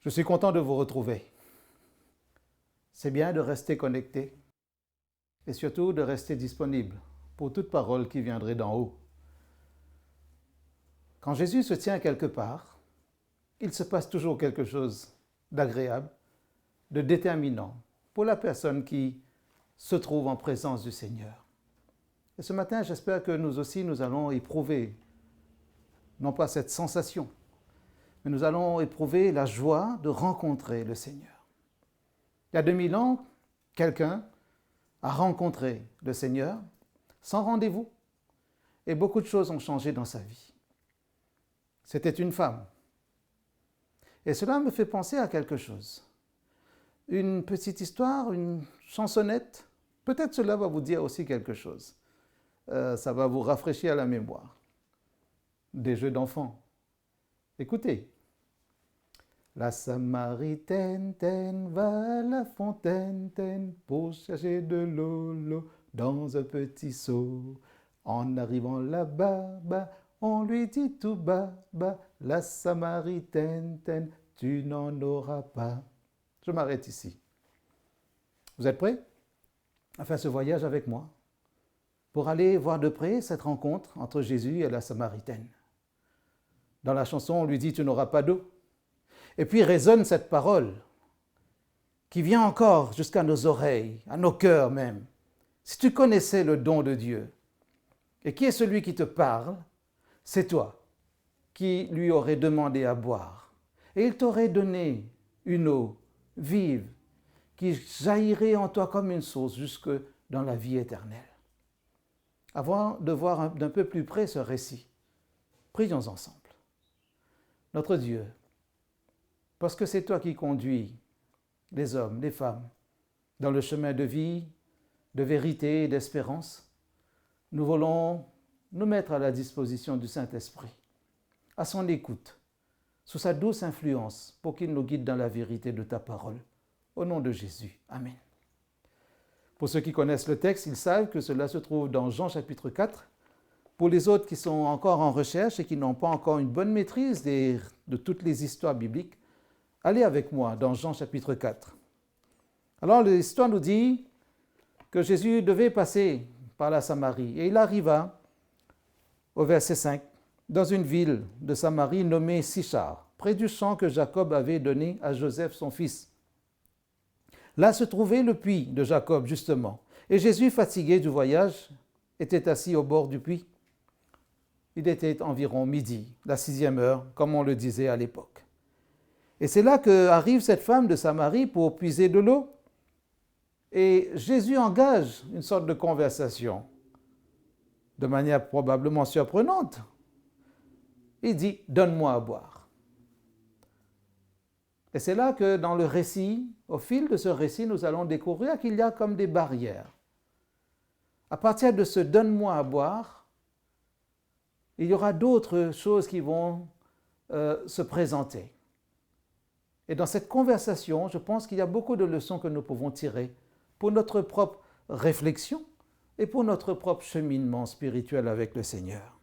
Je suis content de vous retrouver. C'est bien de rester connecté et surtout de rester disponible pour toute parole qui viendrait d'en haut. Quand Jésus se tient quelque part, il se passe toujours quelque chose d'agréable, de déterminant pour la personne qui se trouve en présence du Seigneur. Et ce matin, j'espère que nous aussi, nous allons éprouver, non pas cette sensation, mais nous allons éprouver la joie de rencontrer le Seigneur. Il y a 2000 ans, quelqu'un a rencontré le Seigneur sans rendez-vous et beaucoup de choses ont changé dans sa vie. C'était une femme. Et cela me fait penser à quelque chose. Une petite histoire, une chansonnette, peut-être cela va vous dire aussi quelque chose. Ça va vous rafraîchir la mémoire. Des jeux d'enfants. Écoutez. La Samaritaine va à la fontaine pour chercher de l'eau dans un petit seau. En arrivant là-bas, on lui dit tout bas, la Samaritaine, tu n'en auras pas. Je m'arrête ici. Vous êtes prêts à faire ce voyage avec moi pour aller voir de près cette rencontre entre Jésus et la Samaritaine? Dans la chanson, on lui dit « Tu n'auras pas d'eau ». Et puis résonne cette parole qui vient encore jusqu'à nos oreilles, à nos cœurs même. Si tu connaissais le don de Dieu, et qui est celui qui te parle, c'est toi qui lui aurais demandé à boire. Et il t'aurait donné une eau vive qui jaillirait en toi comme une source jusque dans la vie éternelle. Avant de voir d'un peu plus près ce récit, prions ensemble. Notre Dieu, parce que c'est toi qui conduis les hommes, les femmes, dans le chemin de vie, de vérité et d'espérance, nous voulons nous mettre à la disposition du Saint-Esprit, à son écoute, sous sa douce influence, pour qu'il nous guide dans la vérité de ta parole. Au nom de Jésus. Amen. Pour ceux qui connaissent le texte, ils savent que cela se trouve dans Jean chapitre 4. Pour les autres qui sont encore en recherche et qui n'ont pas encore une bonne maîtrise de toutes les histoires bibliques, allez avec moi dans Jean chapitre 4. Alors l'histoire nous dit que Jésus devait passer par la Samarie et il arriva au verset 5 dans une ville de Samarie nommée Sichar, près du champ que Jacob avait donné à Joseph son fils. Là se trouvait le puits de Jacob justement et Jésus, fatigué du voyage, était assis au bord du puits. Il était environ midi, la 6e heure, comme on le disait à l'époque. Et c'est là qu'arrive cette femme de Samarie pour puiser de l'eau. Et Jésus engage une sorte de conversation, de manière probablement surprenante. Il dit « Donne-moi à boire ». Et c'est là que dans le récit, au fil de ce récit, nous allons découvrir qu'il y a comme des barrières. À partir de ce « Donne-moi à boire », il y aura d'autres choses qui vont se présenter. Et dans cette conversation, je pense qu'il y a beaucoup de leçons que nous pouvons tirer pour notre propre réflexion et pour notre propre cheminement spirituel avec le Seigneur.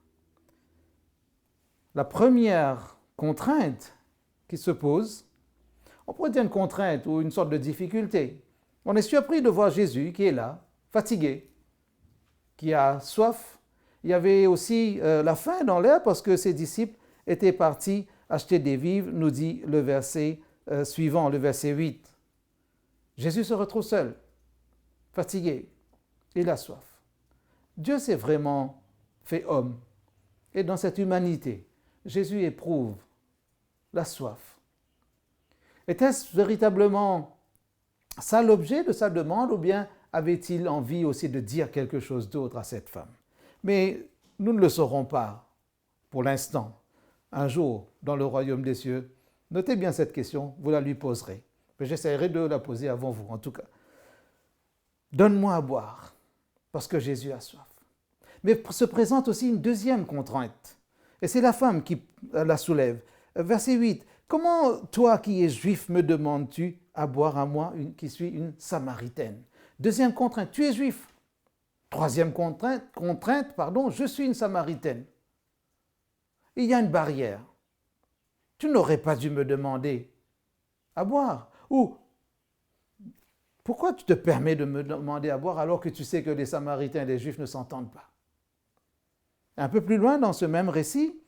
La première contrainte qui se pose, on pourrait dire une contrainte ou une sorte de difficulté. On est surpris de voir Jésus qui est là, fatigué, qui a soif. Il y avait aussi la faim dans l'air parce que ses disciples étaient partis acheter des vivres, nous dit le verset suivant, le verset 8. Jésus se retrouve seul, fatigué, il a soif. Dieu s'est vraiment fait homme. Et dans cette humanité, Jésus éprouve la soif. Était-ce véritablement ça l'objet de sa demande ou bien avait-il envie aussi de dire quelque chose d'autre à cette femme? Mais nous ne le saurons pas pour l'instant. Un jour, dans le royaume des cieux, notez bien cette question, vous la lui poserez. Mais j'essaierai de la poser avant vous, en tout cas. Donne-moi à boire, parce que Jésus a soif. Mais se présente aussi une deuxième contrainte, et c'est la femme qui la soulève. Verset 8, « Comment toi qui es juif me demandes-tu à boire à moi qui suis une Samaritaine ?» Deuxième contrainte, tu es juif. Troisième contrainte, je suis une Samaritaine. Il y a une barrière. Tu n'aurais pas dû me demander à boire. Ou pourquoi tu te permets de me demander à boire alors que tu sais que les Samaritains et les Juifs ne s'entendent pas? Un peu plus loin dans ce même récit,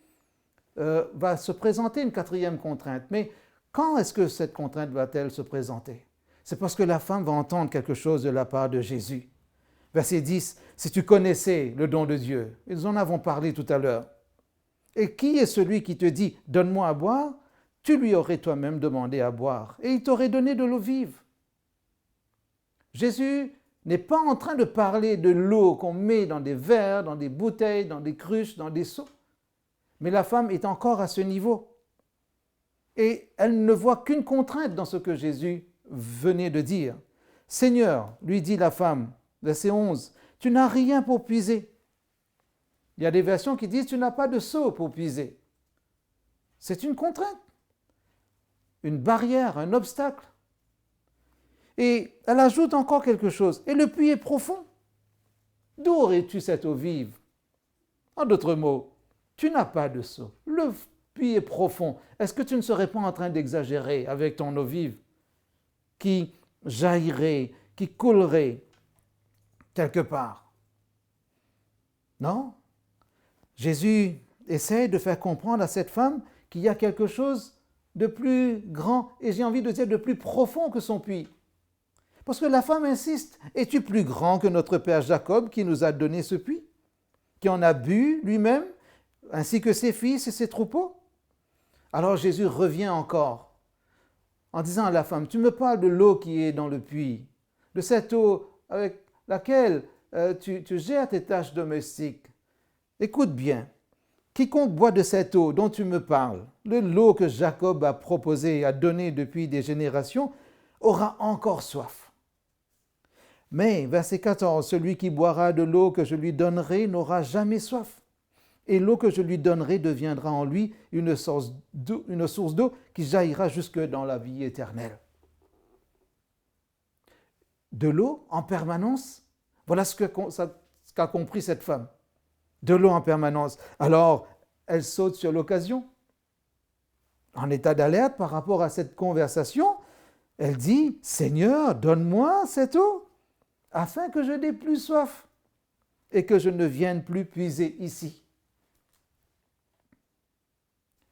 va se présenter une quatrième contrainte. Mais quand est-ce que cette contrainte va-t-elle se présenter? C'est parce que la femme va entendre quelque chose de la part de Jésus. Verset 10, si tu connaissais le don de Dieu, nous en avons parlé tout à l'heure. Et qui est celui qui te dit, donne-moi à boire? Tu lui aurais toi-même demandé à boire et il t'aurait donné de l'eau vive. Jésus n'est pas en train de parler de l'eau qu'on met dans des verres, dans des bouteilles, dans des cruches, dans des seaux. Mais la femme est encore à ce niveau. Et elle ne voit qu'une contrainte dans ce que Jésus venait de dire. Seigneur, lui dit la femme, verset 11, tu n'as rien pour puiser. Il y a des versions qui disent tu n'as pas de seau pour puiser. C'est une contrainte, une barrière, un obstacle. Et elle ajoute encore quelque chose. Et le puits est profond. D'où aurais-tu cette eau vive? En d'autres mots, tu n'as pas de seau. Le puits est profond. Est-ce que tu ne serais pas en train d'exagérer avec ton eau vive qui jaillirait, qui coulerait quelque part? Non. Jésus essaie de faire comprendre à cette femme qu'il y a quelque chose de plus grand, et j'ai envie de dire de plus profond que son puits. Parce que la femme insiste, es-tu plus grand que notre père Jacob qui nous a donné ce puits, qui en a bu lui-même, ainsi que ses fils et ses troupeaux? Alors Jésus revient encore en disant à la femme, tu me parles de l'eau qui est dans le puits, de cette eau avec laquelle tu gères tes tâches domestiques. Écoute bien, quiconque boit de cette eau dont tu me parles, de l'eau que Jacob a proposée et a donnée depuis des générations, aura encore soif. Mais, verset 14, celui qui boira de l'eau que je lui donnerai n'aura jamais soif. Et l'eau que je lui donnerai deviendra en lui une source d'eau qui jaillira jusque dans la vie éternelle. De l'eau en permanence, voilà ce qu'a compris cette femme. De l'eau en permanence. Alors, elle saute sur l'occasion. En état d'alerte par rapport à cette conversation, elle dit, Seigneur, donne-moi cette eau, afin que je n'ai plus soif et que je ne vienne plus puiser ici.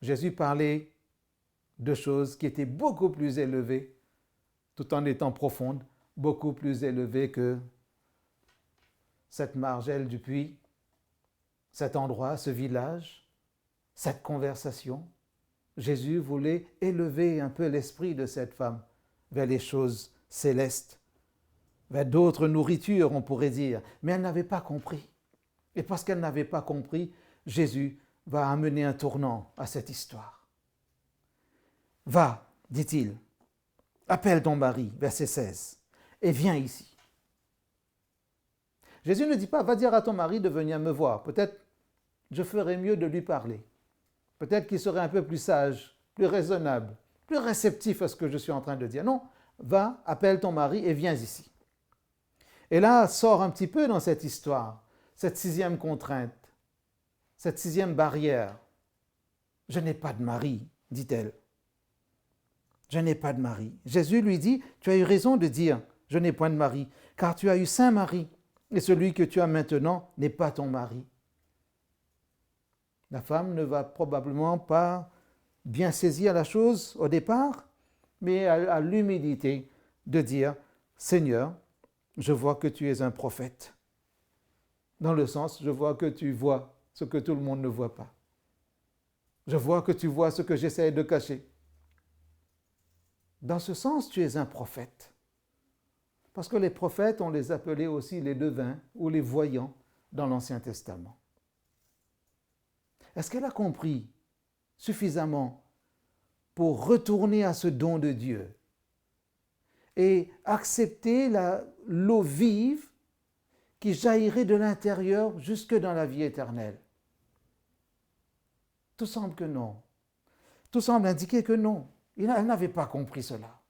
Jésus parlait de choses qui étaient beaucoup plus élevées, tout en étant profondes, beaucoup plus élevées que cette margelle du puits, cet endroit, ce village, cette conversation. Jésus voulait élever un peu l'esprit de cette femme vers les choses célestes, vers d'autres nourritures, on pourrait dire. Mais elle n'avait pas compris. Et parce qu'elle n'avait pas compris, Jésus va amener un tournant à cette histoire. Va, dit-il, appelle ton mari, verset 16, et viens ici. Jésus ne dit pas, va dire à ton mari de venir me voir. Peut-être je ferais mieux de lui parler. Peut-être qu'il serait un peu plus sage, plus raisonnable, plus réceptif à ce que je suis en train de dire. Non, va, appelle ton mari et viens ici. Et là, sort un petit peu dans cette histoire, cette sixième contrainte, cette sixième barrière. Je n'ai pas de mari, dit-elle. Je n'ai pas de mari. Jésus lui dit, tu as eu raison de dire, je n'ai point de mari, car tu as eu 5 maris, et celui que tu as maintenant n'est pas ton mari. La femme ne va probablement pas bien saisir la chose au départ, mais elle a l'humilité de dire, Seigneur, je vois que tu es un prophète. Dans le sens, je vois que tu vois ce que tout le monde ne voit pas. Je vois que tu vois ce que j'essaie de cacher. Dans ce sens, tu es un prophète. Parce que les prophètes, on les appelait aussi les devins ou les voyants dans l'Ancien Testament. Est-ce qu'elle a compris suffisamment pour retourner à ce don de Dieu et accepter l'eau vive qui jaillirait de l'intérieur jusque dans la vie éternelle? Tout semble que non. Tout semble indiquer que non. Elle n'avait pas compris cela.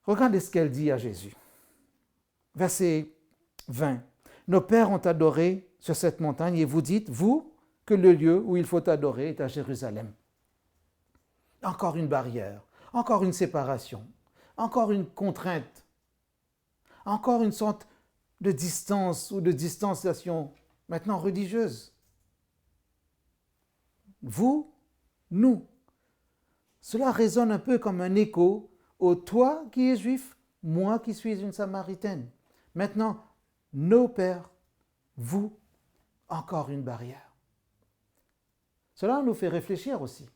Regardez ce qu'elle dit à Jésus. Verset 20. Nos pères ont adoré sur cette montagne et vous dites, vous, que le lieu où il faut adorer est à Jérusalem. Encore une barrière. encore une séparation, encore une contrainte, encore une sorte de distance ou de distanciation, maintenant religieuse. Vous, nous. Cela résonne un peu comme un écho au toi qui es juif, moi qui suis une Samaritaine. Maintenant, nos pères, vous, encore une barrière. Cela nous fait réfléchir aussi.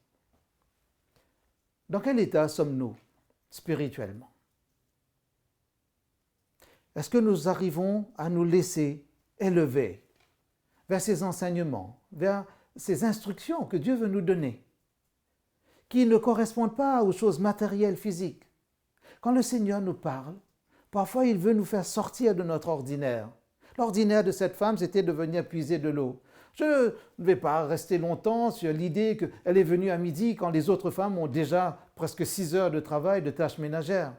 Dans quel état sommes-nous spirituellement? Est-ce que nous arrivons à nous laisser élever vers ces enseignements, vers ces instructions que Dieu veut nous donner, qui ne correspondent pas aux choses matérielles, physiques? Quand le Seigneur nous parle, parfois il veut nous faire sortir de notre ordinaire. L'ordinaire de cette femme, c'était de venir puiser de l'eau. Je ne vais pas rester longtemps sur l'idée qu'elle est venue à midi quand les autres femmes ont déjà presque 6 heures de travail, de tâches ménagères.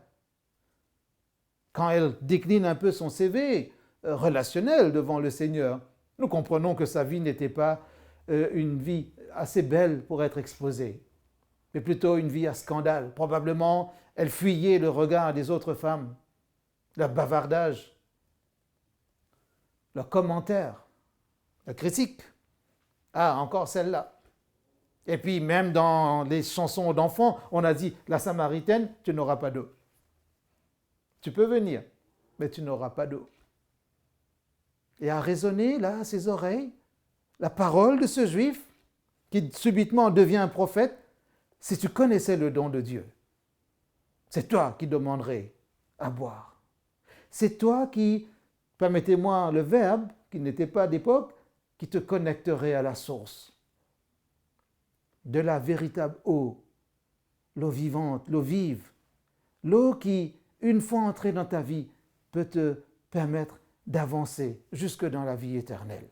Quand elle décline un peu son CV relationnel devant le Seigneur, nous comprenons que sa vie n'était pas une vie assez belle pour être exposée, mais plutôt une vie à scandale. Probablement, elle fuyait le regard des autres femmes, leur bavardage, leurs commentaires, la critique. Ah, encore celle-là. Et puis même dans les chansons d'enfants, on a dit, la Samaritaine, tu n'auras pas d'eau. Tu peux venir, mais tu n'auras pas d'eau. Et a résonné là à ses oreilles la parole de ce juif qui subitement devient un prophète. Si tu connaissais le don de Dieu, c'est toi qui demanderais à boire. C'est toi qui, permettez-moi le verbe, qui n'était pas d'époque, qui te connecterait à la source de la véritable eau, l'eau vivante, l'eau vive, l'eau qui, une fois entrée dans ta vie, peut te permettre d'avancer jusque dans la vie éternelle.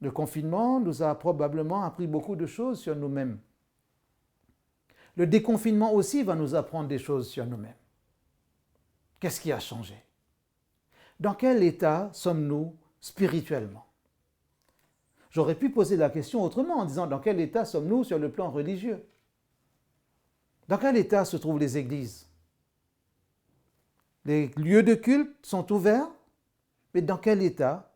Le confinement nous a probablement appris beaucoup de choses sur nous-mêmes. Le déconfinement aussi va nous apprendre des choses sur nous-mêmes. Qu'est-ce qui a changé? Dans quel état sommes-nous spirituellement? J'aurais pu poser la question autrement en disant dans quel état sommes-nous sur le plan religieux? Dans quel état se trouvent les églises? Les lieux de culte sont ouverts, mais dans quel état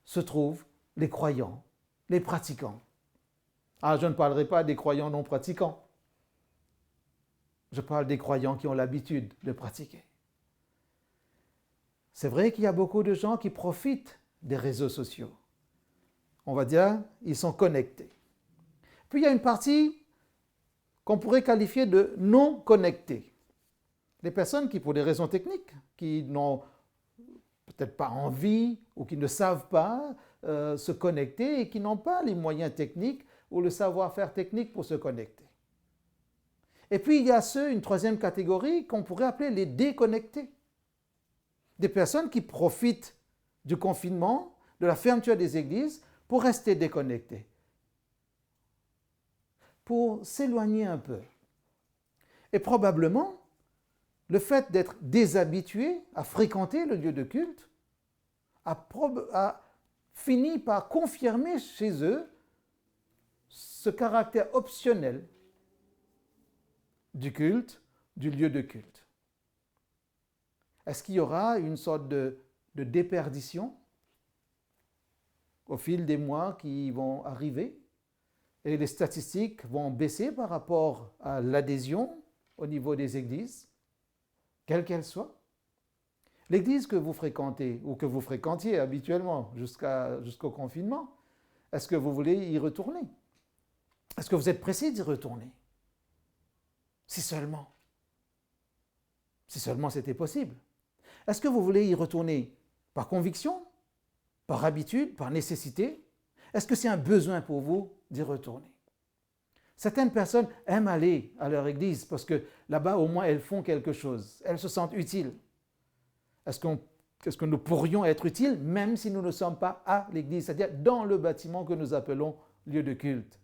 se trouvent les croyants, les pratiquants? Ah, je ne parlerai pas des croyants non pratiquants. Je parle des croyants qui ont l'habitude de pratiquer. C'est vrai qu'il y a beaucoup de gens qui profitent des réseaux sociaux. On va dire, ils sont connectés. Puis il y a une partie qu'on pourrait qualifier de non connectés. Les personnes qui, pour des raisons techniques, qui n'ont peut-être pas envie ou qui ne savent pas se connecter et qui n'ont pas les moyens techniques ou le savoir-faire technique pour se connecter. Et puis il y a une troisième catégorie qu'on pourrait appeler les déconnectés. Des personnes qui profitent du confinement, de la fermeture des églises, pour rester déconnectés, pour s'éloigner un peu. Et probablement, le fait d'être déshabitué à fréquenter le lieu de culte a fini par confirmer chez eux ce caractère optionnel du culte, du lieu de culte. Est-ce qu'il y aura une sorte de déperdition au fil des mois qui vont arriver et les statistiques vont baisser par rapport à l'adhésion au niveau des églises, quelle qu'elle soit? L'église que vous fréquentez ou que vous fréquentiez habituellement jusqu'au confinement, est-ce que vous voulez y retourner? Est-ce que vous êtes pressé d'y retourner? Si seulement c'était possible. Est-ce que vous voulez y retourner par conviction, par habitude, par nécessité? Est-ce que c'est un besoin pour vous d'y retourner? Certaines personnes aiment aller à leur église parce que là-bas, au moins, elles font quelque chose. Elles se sentent utiles. Est-ce que nous pourrions être utiles même si nous ne sommes pas à l'église, c'est-à-dire dans le bâtiment que nous appelons lieu de culte?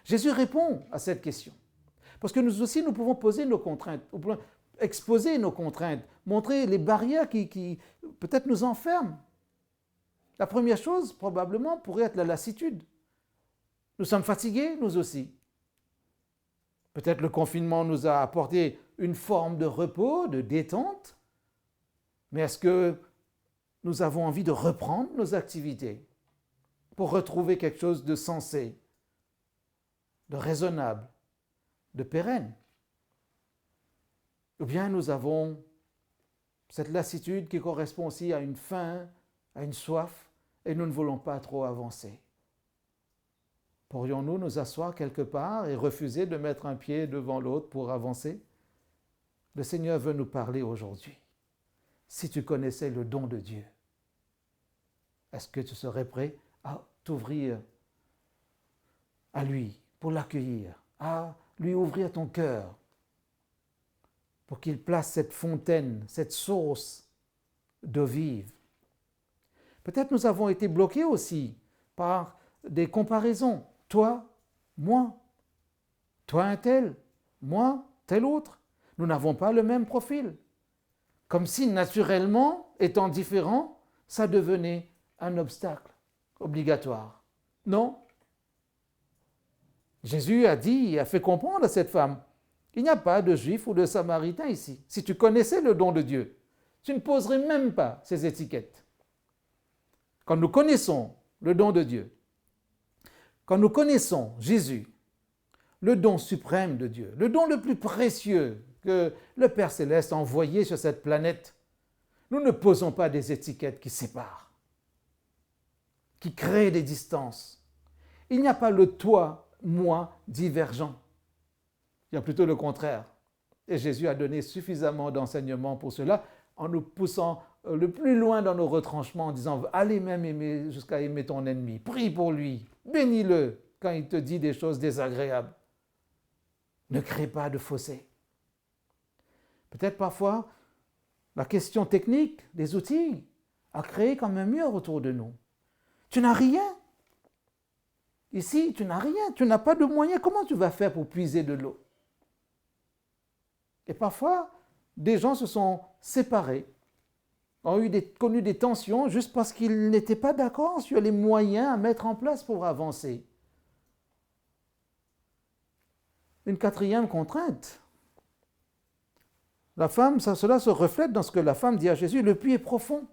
Jésus répond à cette question. Parce que nous aussi, nous pouvons poser nos contraintes, nous pouvons exposer nos contraintes, montrer les barrières qui peut-être nous enferment. La première chose, probablement, pourrait être la lassitude. Nous sommes fatigués, nous aussi. Peut-être le confinement nous a apporté une forme de repos, de détente, mais est-ce que nous avons envie de reprendre nos activités pour retrouver quelque chose de sensé, de raisonnable, de pérenne? Ou bien nous avons cette lassitude qui correspond aussi à une faim, à une soif, et nous ne voulons pas trop avancer. Pourrions-nous nous asseoir quelque part et refuser de mettre un pied devant l'autre pour avancer? Le Seigneur veut nous parler aujourd'hui. Si tu connaissais le don de Dieu, est-ce que tu serais prêt à t'ouvrir à lui, pour l'accueillir, à lui ouvrir ton cœur, pour qu'il place cette fontaine, cette source d'eau vive? Peut-être nous avons été bloqués aussi par des comparaisons. Toi, moi, toi un tel, moi, tel autre. Nous n'avons pas le même profil. Comme si naturellement, étant différents, ça devenait un obstacle obligatoire. Non. Jésus a dit, a fait comprendre à cette femme, il n'y a pas de juif ou de samaritain ici. Si tu connaissais le don de Dieu, tu ne poserais même pas ces étiquettes. Quand nous connaissons le don de Dieu, quand nous connaissons Jésus, le don suprême de Dieu, le don le plus précieux que le Père Céleste a envoyé sur cette planète, nous ne posons pas des étiquettes qui séparent, qui créent des distances. Il n'y a pas le toi, moi divergent. Il y a plutôt le contraire. Et Jésus a donné suffisamment d'enseignements pour cela, en nous poussant le plus loin dans nos retranchements, en disant « Allez même aimer jusqu'à aimer ton ennemi, prie pour lui, bénis-le quand il te dit des choses désagréables. Ne crée pas de fossé. » Peut-être parfois, la question technique des outils a créé comme un mur autour de nous. Tu n'as rien. Ici, tu n'as rien, tu n'as pas de moyens. Comment tu vas faire pour puiser de l'eau? Et parfois, des gens se sont séparés, ont connu des tensions juste parce qu'ils n'étaient pas d'accord sur les moyens à mettre en place pour avancer. Une quatrième contrainte. La femme, cela se reflète dans ce que la femme dit à Jésus, le puits est profond.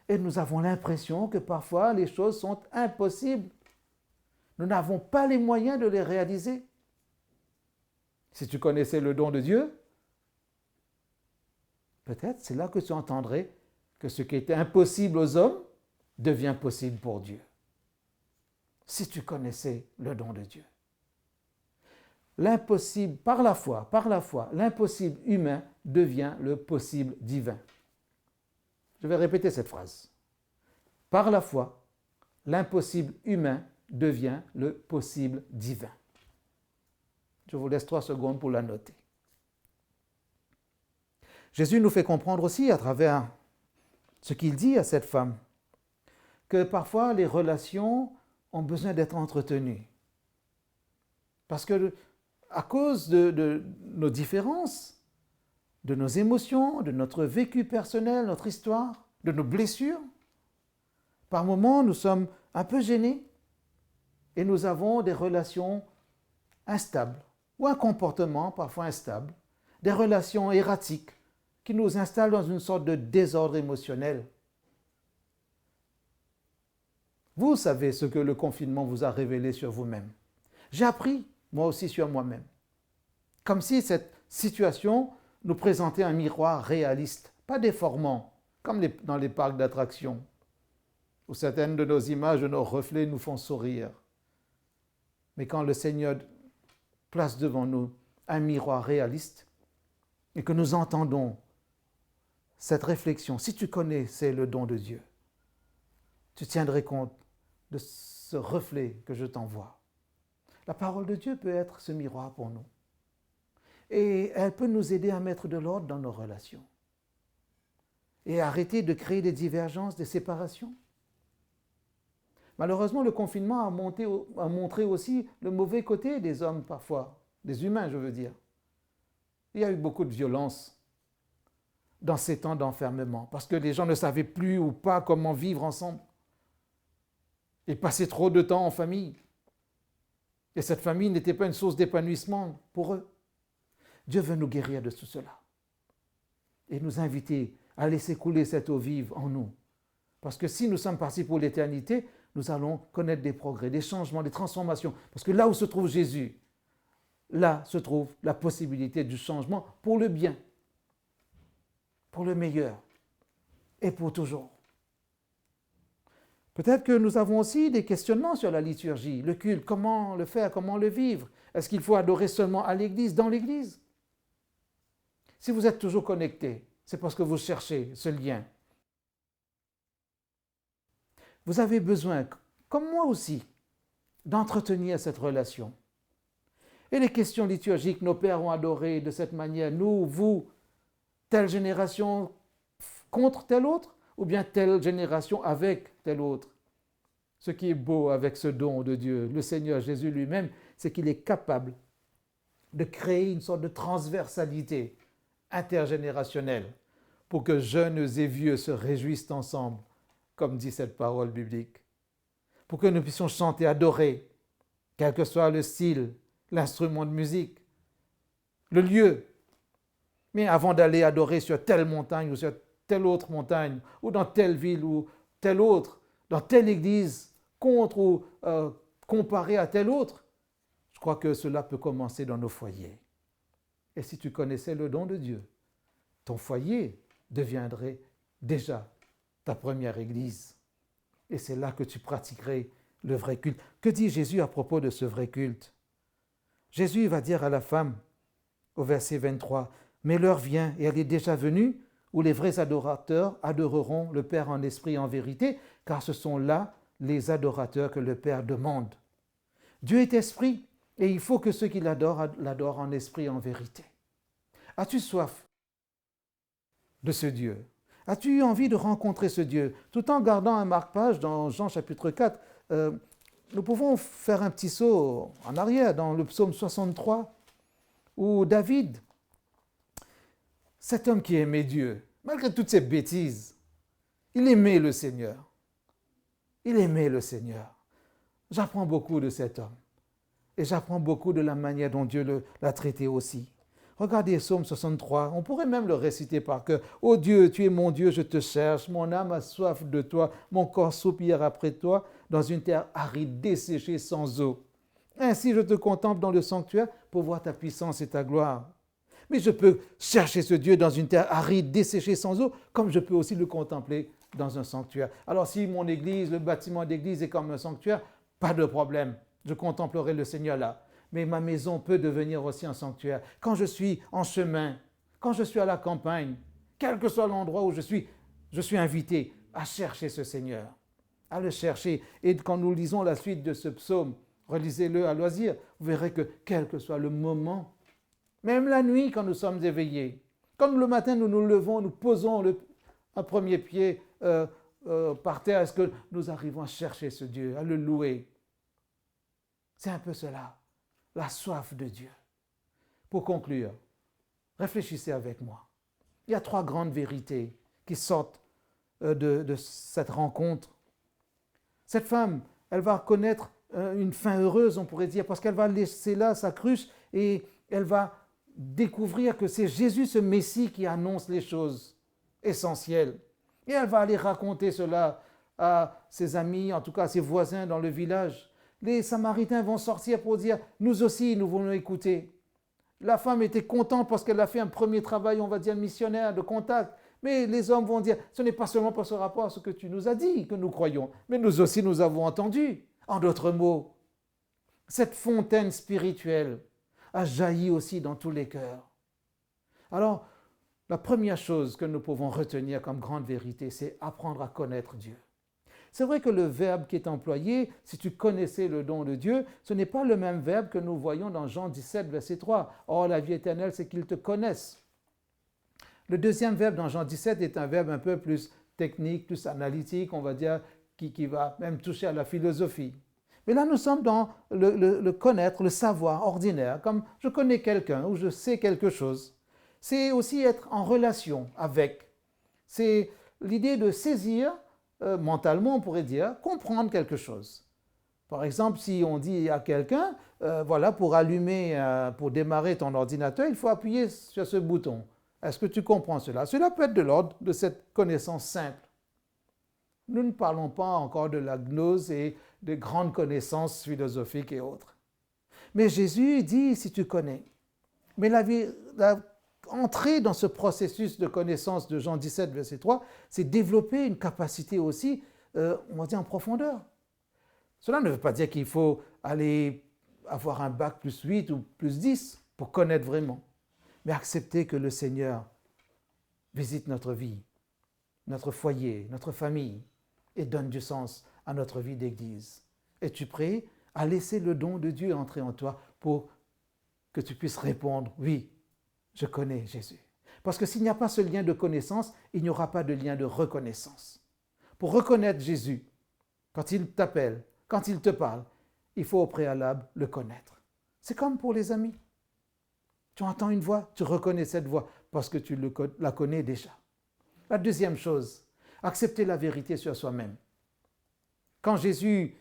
Et nous avons l'impression que parfois les choses sont impossibles. Nous n'avons pas les moyens de les réaliser. Si tu connaissais le don de Dieu, peut-être c'est là que tu entendrais que ce qui était impossible aux hommes devient possible pour Dieu. Si tu connaissais le don de Dieu. L'impossible, par la foi, l'impossible humain devient le possible divin. Je vais répéter cette phrase. Par la foi, l'impossible humain devient le possible divin. Je vous laisse 3 secondes pour la noter. Jésus nous fait comprendre aussi à travers ce qu'il dit à cette femme, que parfois les relations ont besoin d'être entretenues. Parce que à cause de nos différences, de nos émotions, de notre vécu personnel, notre histoire, de nos blessures, par moments nous sommes un peu gênés et nous avons des relations instables ou un comportement parfois instable, des relations erratiques qui nous installent dans une sorte de désordre émotionnel. Vous savez ce que le confinement vous a révélé sur vous-même. J'ai appris, moi aussi, sur moi-même. Comme si cette situation nous présentait un miroir réaliste, pas déformant, comme dans les parcs d'attractions, où certaines de nos images, de nos reflets nous font sourire. Mais quand le Seigneur place devant nous un miroir réaliste et que nous entendons cette réflexion, si tu connaissais le don de Dieu, tu tiendrais compte de ce reflet que je t'envoie. La parole de Dieu peut être ce miroir pour nous. Et elle peut nous aider à mettre de l'ordre dans nos relations. Et arrêter de créer des divergences, des séparations. Malheureusement, le confinement a montré aussi le mauvais côté des hommes parfois, des humains je veux dire. Il y a eu beaucoup de violence dans ces temps d'enfermement, parce que les gens ne savaient plus ou pas comment vivre ensemble. Ils passaient trop de temps en famille. Et cette famille n'était pas une source d'épanouissement pour eux. Dieu veut nous guérir de tout cela et nous inviter à laisser couler cette eau vive en nous. Parce que si nous sommes partis pour l'éternité, nous allons connaître des progrès, des changements, des transformations. Parce que là où se trouve Jésus, là se trouve la possibilité du changement pour le bien, pour le meilleur et pour toujours. Peut-être que nous avons aussi des questionnements sur la liturgie, le culte, comment le faire, comment le vivre. Est-ce qu'il faut adorer seulement à l'église, dans l'église? Si vous êtes toujours connecté, c'est parce que vous cherchez ce lien. Vous avez besoin, comme moi aussi, d'entretenir cette relation. Et les questions liturgiques, nos pères ont adoré de cette manière, nous, vous, telle génération contre telle autre, ou bien telle génération avec telle autre. Ce qui est beau avec ce don de Dieu, le Seigneur Jésus lui-même, c'est qu'il est capable de créer une sorte de transversalité intergénérationnelle pour que jeunes et vieux se réjouissent ensemble, comme dit cette parole biblique. Pour que nous puissions chanter, adorer, quel que soit le style, l'instrument de musique, le lieu. Mais avant d'aller adorer sur telle montagne ou sur telle autre montagne, ou dans telle ville ou telle autre, dans telle église, contre ou comparé à telle autre, je crois que cela peut commencer dans nos foyers. Et si tu connaissais le don de Dieu, ton foyer deviendrait déjà ta première église. Et c'est là que tu pratiquerais le vrai culte. Que dit Jésus à propos de ce vrai culte? Jésus va dire à la femme, au verset 23, « Mais l'heure vient, et elle est déjà venue, où les vrais adorateurs adoreront le Père en esprit et en vérité, car ce sont là les adorateurs que le Père demande. Dieu est esprit, et il faut que ceux qui l'adorent en esprit et en vérité. » As-tu soif de ce Dieu? As-tu eu envie de rencontrer ce Dieu? Tout en gardant un marque-page dans Jean chapitre 4, nous pouvons faire un petit saut en arrière dans le psaume 63, où David, cet homme qui aimait Dieu, malgré toutes ses bêtises, il aimait le Seigneur. Il aimait le Seigneur. J'apprends beaucoup de cet homme. Et j'apprends beaucoup de la manière dont Dieu l'a traité aussi. Regardez Psaume 63, on pourrait même le réciter par cœur. « Ô Dieu, tu es mon Dieu, je te cherche, mon âme a soif de toi, mon corps soupire après toi, dans une terre aride, desséchée, sans eau. Ainsi je te contemple dans le sanctuaire pour voir ta puissance et ta gloire. » Mais je peux chercher ce Dieu dans une terre aride, desséchée, sans eau, comme je peux aussi le contempler dans un sanctuaire. Alors si mon église, le bâtiment d'église est comme un sanctuaire, pas de problème, je contemplerai le Seigneur là. Mais ma maison peut devenir aussi un sanctuaire. Quand je suis en chemin, quand je suis à la campagne, quel que soit l'endroit où je suis invité à chercher ce Seigneur, à le chercher. Et quand nous lisons la suite de ce psaume, relisez-le à loisir, vous verrez que quel que soit le moment, même la nuit quand nous sommes éveillés, quand le matin nous nous levons, nous posons un premier pied par terre, est-ce que nous arrivons à chercher ce Dieu, à le louer? C'est un peu cela, la soif de Dieu. Pour conclure, réfléchissez avec moi. Il y a 3 grandes vérités qui sortent de cette rencontre. Cette femme, elle va connaître une fin heureuse, on pourrait dire, parce qu'elle va laisser là sa cruche et elle va découvrir que c'est Jésus, ce Messie, qui annonce les choses essentielles. Et elle va aller raconter cela à ses amis, en tout cas à ses voisins dans le village. Les Samaritains vont sortir pour dire « Nous aussi, nous voulons écouter ». La femme était contente parce qu'elle a fait un premier travail, on va dire, missionnaire, de contact. Mais les hommes vont dire « Ce n'est pas seulement par ce rapport à ce que tu nous as dit que nous croyons, mais nous aussi, nous avons entendu. » En d'autres mots, cette fontaine spirituelle a jailli aussi dans tous les cœurs. Alors, la première chose que nous pouvons retenir comme grande vérité, c'est apprendre à connaître Dieu. C'est vrai que le verbe qui est employé, si tu connaissais le don de Dieu, ce n'est pas le même verbe que nous voyons dans Jean 17, verset 3. « Or, la vie éternelle, c'est qu'ils te connaissent. » Le deuxième verbe dans Jean 17 est un verbe un peu plus technique, plus analytique, on va dire, qui va même toucher à la philosophie. Mais là, nous sommes dans le connaître, le savoir ordinaire, comme je connais quelqu'un ou je sais quelque chose. C'est aussi être en relation avec. C'est l'idée de saisir, mentalement on pourrait dire, comprendre quelque chose. Par exemple, si on dit à quelqu'un, voilà, pour allumer, pour démarrer ton ordinateur, il faut appuyer sur ce bouton. Est-ce que tu comprends cela? Cela peut être de l'ordre de cette connaissance simple. Nous ne parlons pas encore de la gnose et de grandes connaissances philosophiques et autres. Mais Jésus dit, si tu connais. Mais entrer dans ce processus de connaissance de Jean 17, verset 3, c'est développer une capacité aussi, on va dire, en profondeur. Cela ne veut pas dire qu'il faut aller avoir un bac plus 8 ou plus 10 pour connaître vraiment, mais accepter que le Seigneur visite notre vie, notre foyer, notre famille, et donne du sens à notre vie d'Église. Es-tu prêt à laisser le don de Dieu entrer en toi pour que tu puisses répondre, oui, je connais Jésus. Parce que s'il n'y a pas ce lien de connaissance, il n'y aura pas de lien de reconnaissance. Pour reconnaître Jésus, quand il t'appelle, quand il te parle, il faut au préalable le connaître. C'est comme pour les amis. Tu entends une voix, tu reconnais cette voix parce que tu la connais déjà. La deuxième chose, accepter la vérité sur soi-même. Quand Jésus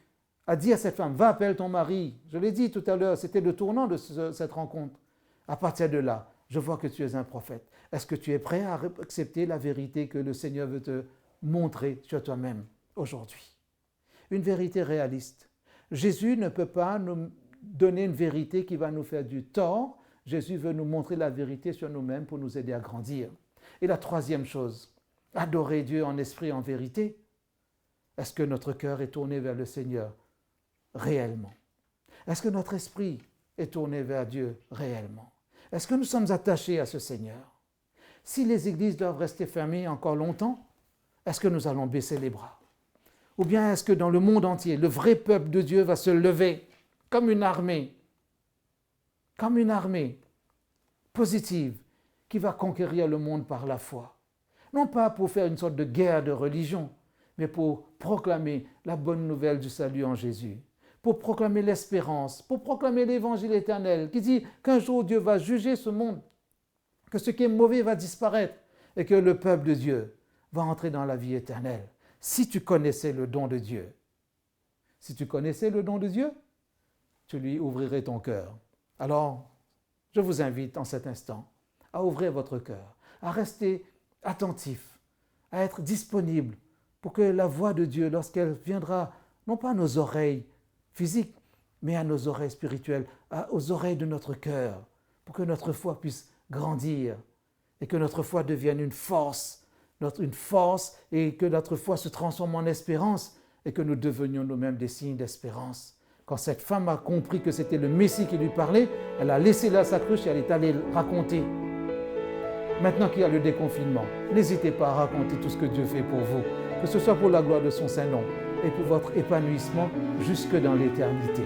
a dit à cette femme, va appeler ton mari, je l'ai dit tout à l'heure, c'était le tournant de cette rencontre. À partir de là, je vois que tu es un prophète. Est-ce que tu es prêt à accepter la vérité que le Seigneur veut te montrer sur toi-même aujourd'hui? Une vérité réaliste. Jésus ne peut pas nous donner une vérité qui va nous faire du tort. Jésus veut nous montrer la vérité sur nous-mêmes pour nous aider à grandir. Et la troisième chose, adorer Dieu en esprit et en vérité. Est-ce que notre cœur est tourné vers le Seigneur réellement? Est-ce que notre esprit est tourné vers Dieu réellement? Est-ce que nous sommes attachés à ce Seigneur? Si les églises doivent rester fermées encore longtemps, est-ce que nous allons baisser les bras? Ou bien est-ce que dans le monde entier, le vrai peuple de Dieu va se lever comme une armée positive qui va conquérir le monde par la foi? Non pas pour faire une sorte de guerre de religion, mais pour proclamer la bonne nouvelle du salut en Jésus, pour proclamer l'espérance, pour proclamer l'évangile éternel qui dit qu'un jour Dieu va juger ce monde, que ce qui est mauvais va disparaître et que le peuple de Dieu va entrer dans la vie éternelle. Si tu connaissais le don de Dieu, tu lui ouvrirais ton cœur. Alors, je vous invite en cet instant à ouvrir votre cœur, à rester attentif, à être disponible pour que la voix de Dieu, lorsqu'elle viendra, non pas à nos oreilles physiques, mais à nos oreilles spirituelles, aux oreilles de notre cœur, pour que notre foi puisse grandir et que notre foi devienne une force et que notre foi se transforme en espérance et que nous devenions nous-mêmes des signes d'espérance. Quand cette femme a compris que c'était le Messie qui lui parlait, elle a laissé là sa cruche et elle est allée raconter. Maintenant qu'il y a le déconfinement, n'hésitez pas à raconter tout ce que Dieu fait pour vous, que ce soit pour la gloire de son Saint-Nom et pour votre épanouissement jusque dans l'éternité.